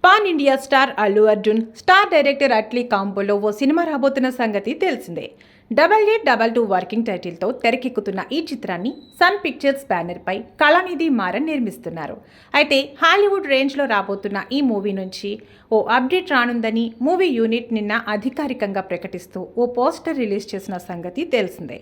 Pan India star Allu Arjun, star director Atlee కాంబోలో ఓ సినిమా రాబోతున్న సంగతి తెలిసిందే. 8822 వర్కింగ్ టైటిల్తో తెరకెక్కుతున్న ఈ చిత్రాన్ని సన్ పిక్చర్స్ బ్యానర్పై కళానిధి మారన్ నిర్మిస్తున్నారు. అయితే హాలీవుడ్ రేంజ్లో రాబోతున్న ఈ మూవీ నుంచి ఓ అప్డేట్ రానుందని మూవీ యూనిట్ నిన్న అధికారికంగా ప్రకటిస్తూ ఓ పోస్టర్ రిలీజ్ చేసిన సంగతి తెలిసిందే.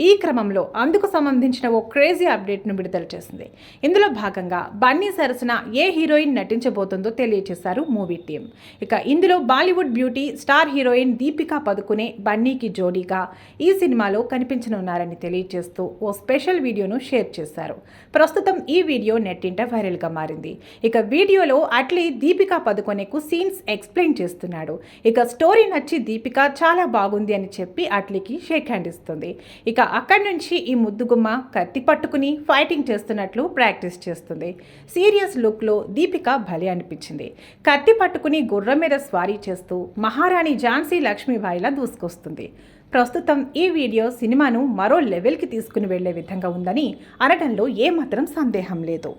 ఈ క్రమంలో అందుకు సంబంధించిన ఓ క్రేజీ అప్డేట్ను విడుదల చేసింది. ఇందులో భాగంగా బన్నీ సరసన ఏ హీరోయిన్ నటించబోతుందో తెలియజేశారు మూవీ టీం. ఇక ఇందులో Bollywood beauty star heroine Deepika Padukone బన్నీకి జోడీగా ఈ సినిమాలో కనిపించనున్నారని తెలియజేస్తూ ఓ స్పెషల్ వీడియోను షేర్ చేశారు. ప్రస్తుతం ఈ వీడియో నెట్టింట వైరల్గా మారింది. ఇక వీడియోలో అట్లీ దీపికా పదుకొనెకు సీన్స్ ఎక్స్ప్లెయిన్ చేస్తున్నాడు. ఇక స్టోరీ నచ్చి దీపిక చాలా బాగుంది అని చెప్పి అట్లీకి షేక్ హ్యాండ్ ఇస్తుంది. ఇక అక్కడి నుంచి ఈ ముద్దుగుమ్మ కత్తి పట్టుకుని ఫైటింగ్ చేస్తున్నట్లు ప్రాక్టీస్ చేస్తుంది. సీరియస్ లుక్లో దీపిక భలే అనిపించింది. కత్తి పట్టుకుని గుర్రం మీద స్వారీ చేస్తూ మహారాణి ఝాన్సీ లక్ష్మీబాయిలా దూసుకొస్తుంది. ప్రస్తుతం ఈ వీడియో సినిమాను మరో లెవెల్కి తీసుకుని వెళ్లే విధంగా ఉందని అనడంలో ఏమాత్రం సందేహం లేదు.